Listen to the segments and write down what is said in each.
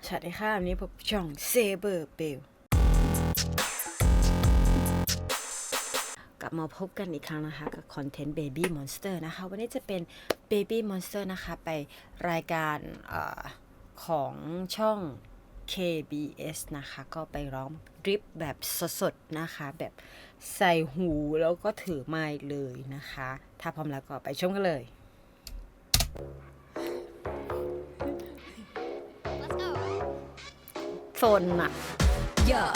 สวัสดีค่ะวันนี้พบช่อง Zaber Bale กลับมาพบกันอีกครั้งนะคะกับคอนเทนต์ BABYMONSTER นะคะวันนี้จะเป็น BABYMONSTER นะคะไปรายการของช่อง KBS นะคะก็ไปร้องดริปแบบสดๆนะคะแบบใส่หูแล้วก็ถือไมค์เลยนะคะถ้าพร้อมแล้วก็ไปชมกันเลยโซนอะ Yeah.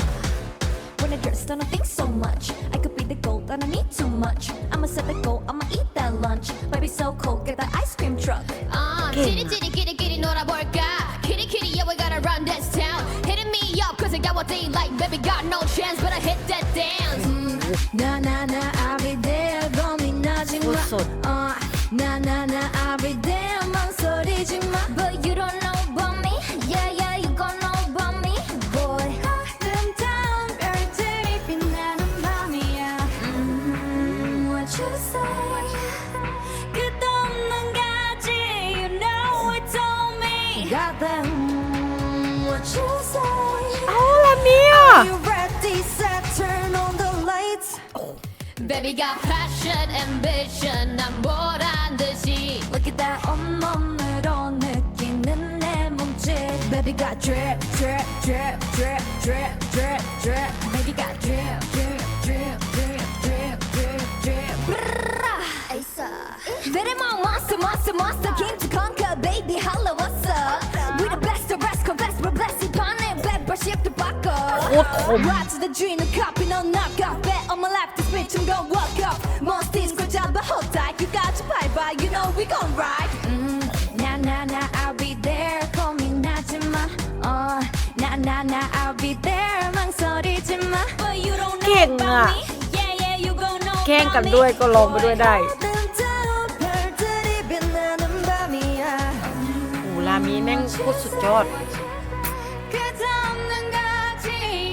When I dress, don't think so much. I could be the gold, I don't need too much. I'ma set the goal, I'ma eat that lunch. Baby, so cold, get the ice cream truck. Kitty, kitty, kitty, kitty, 놀아볼까? Kitty, kitty, yeah, we gotta run this town. Hitting me up, cause I got what they like. Baby, got no chance, but I hit that dance. Na, na, na, I'll be there, 고민하지 마. Na, na, na, I'll be there, 망설이지 마. But you don't know about me, yeah, yeah, you gon' know about me, boy. 아름다운 별들이 빛나는 밤이야. What you say? 끝없는 가지, you know it told me. Got them. What you say? เอาละเนี่ย Are you ready? Set, turn on the lights. Baby got passion, ambition, 난 보란 듯이. Look at that 온몸으로 느끼는 내 몸짓. Baby got drip, drip, drip, drip, drip, drip, drip. Baby got drip, drip, drip, drip, drip, drip, drip. Brrrra. Asa. 베리몬스터, monster, monster, came to conquer, baby. Holla, what's up? We the best, the rest, confess, we're blessed. 반에 bad, brush up the buck up. Ride to the dream, the copy, no knockoff. Bet on my life, this bitch, I'm gon' walk up. Monsters, good job, but hold tight. You got your bye bye, you know we gon' ride. Na na na, I'll be there. 고민하지 마. Na na na, I'll be there. 망설이지 마. But you don't know เก่ง about อ่ะ me. Yeah yeah, you gon' know แข่ง about กัน me. ด้วยก็ลองไปด้วยได้ 아름다운 별들이 빛나는 밤이야. โอ้รามีแม่งโคตรสุดยอด 끝없는 가지,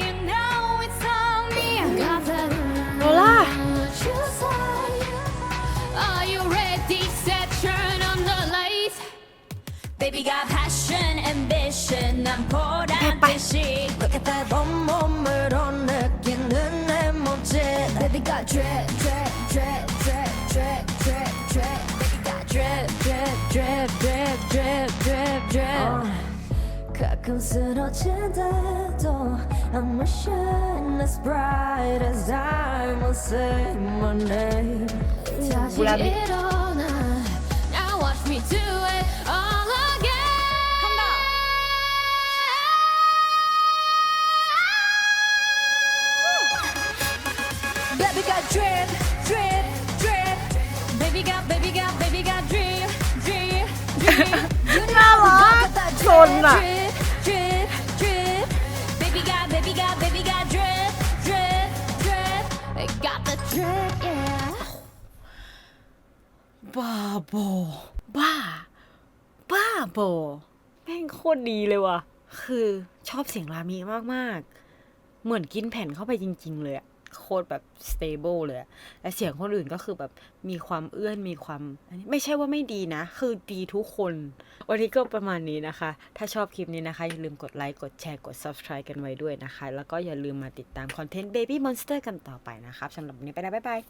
you know it's on me. Got that. โนล่า Are you ready? Set, turn on the lights. Baby got passion, ambition, 난 보란 듯이. Look at that 온몸으로 느끼는 내 몸짓. Baby got drip, drip, drip, drip, drip, drip, drip. Baby got drip, drip, drip, drip, drip, drip, drip. 가끔 쓰러진데도 I'ma shine as bright as diamond. Say my name. 다시 일어나. Now watch me do it all again. 간다. Baby got drip, drip, drip. Baby got drip, drip, drip. You know น่ารัก that โซนอะ drip, drip, drip. Baby got drip, drip, drip. Got the drip, yeah. บ้าบอบ้าบอแม่งโคตรดีเลยว่ะคือชอบเสียงรามีมากๆเหมือนกินแผ่นเข้าไปจริงๆเลยอะโคตรแบบ stable เลยอะและเสียงคนอื่นก็คือแบบมีความเอื้อนมีความอันนี้ไม่ใช่ว่าไม่ดีนะคือดีทุกคนวันนี้ก็ประมาณนี้นะคะถ้าชอบคลิปนี้นะคะอย่าลืมกดไลค์กดแชร์กด subscribe กันไว้ด้วยนะคะแล้วก็อย่าลืมมาติดตามคอนเทนต์ BABYMONSTER กันต่อไปนะครับสำหรับวันนี้ไปแล้วบ๊ายบาย